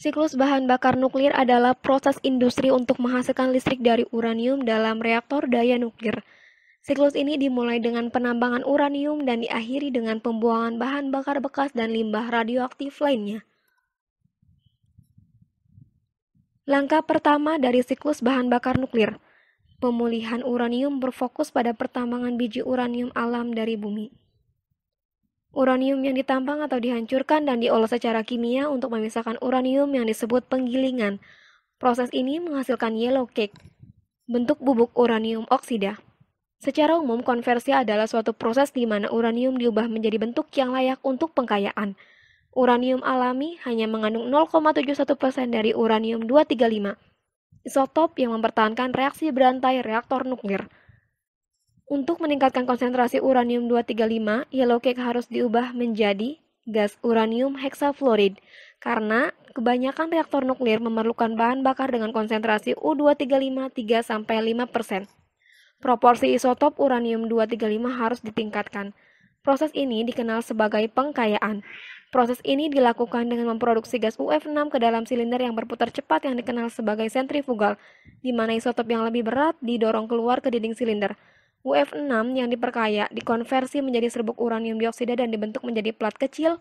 Siklus bahan bakar nuklir adalah proses industri untuk menghasilkan listrik dari uranium dalam reaktor daya nuklir. Siklus ini dimulai dengan penambangan uranium dan diakhiri dengan pembuangan bahan bakar bekas dan limbah radioaktif lainnya. Langkah pertama dari siklus bahan bakar nuklir, pemulihan uranium berfokus pada pertambangan biji uranium alam dari bumi. Uranium yang ditambang atau dihancurkan dan diolah secara kimia untuk memisahkan uranium yang disebut penggilingan. Proses ini menghasilkan yellow cake, bentuk bubuk uranium oksida. Secara umum, konversi adalah suatu proses di mana uranium diubah menjadi bentuk yang layak untuk pengkayaan. Uranium alami hanya mengandung 0,71% dari uranium-235, isotop yang mempertahankan reaksi berantai reaktor nuklir. Untuk meningkatkan konsentrasi uranium-235, yellow cake harus diubah menjadi gas uranium hexafluoride, karena kebanyakan reaktor nuklir memerlukan bahan bakar dengan konsentrasi U235 3-5%. Proporsi isotop uranium-235 harus ditingkatkan. Proses ini dikenal sebagai pengkayaan. Proses ini dilakukan dengan memproduksi gas UF6 ke dalam silinder yang berputar cepat yang dikenal sebagai sentrifugal, di mana isotop yang lebih berat didorong keluar ke dinding silinder. UF6 yang diperkaya dikonversi menjadi serbuk uranium dioksida dan dibentuk menjadi plat kecil,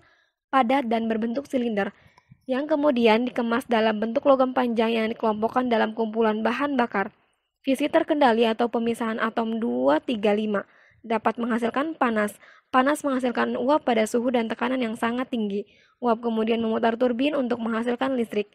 padat, dan berbentuk silinder, yang kemudian dikemas dalam bentuk logam panjang yang dikelompokkan dalam kumpulan bahan bakar. Fisi terkendali atau pemisahan atom 235 dapat menghasilkan panas. Panas menghasilkan uap pada suhu dan tekanan yang sangat tinggi. Uap kemudian memutar turbin untuk menghasilkan listrik.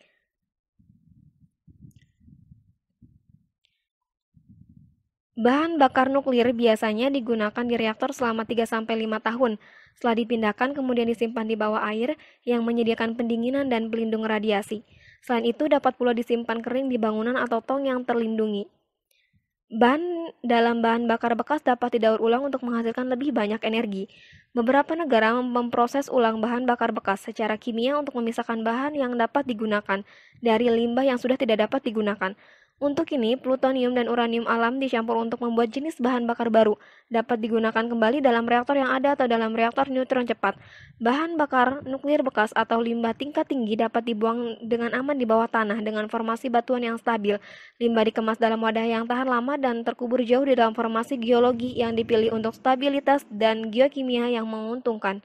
Bahan bakar nuklir biasanya digunakan di reaktor selama 3-5 tahun. Setelah dipindahkan, kemudian disimpan di bawah air yang menyediakan pendinginan dan pelindung radiasi. Selain itu, dapat pula disimpan kering di bangunan atau tong yang terlindungi. Dalam bahan bakar bekas dapat didaur ulang untuk menghasilkan lebih banyak energi. Beberapa negara memproses ulang bahan bakar bekas secara kimia untuk memisahkan bahan yang dapat digunakan dari limbah yang sudah tidak dapat digunakan. Untuk ini, plutonium dan uranium alam dicampur untuk membuat jenis bahan bakar baru, dapat digunakan kembali dalam reaktor yang ada atau dalam reaktor neutron cepat. Bahan bakar nuklir bekas atau limbah tingkat tinggi dapat dibuang dengan aman di bawah tanah dengan formasi batuan yang stabil. Limbah dikemas dalam wadah yang tahan lama dan terkubur jauh di dalam formasi geologi yang dipilih untuk stabilitas dan geokimia yang menguntungkan.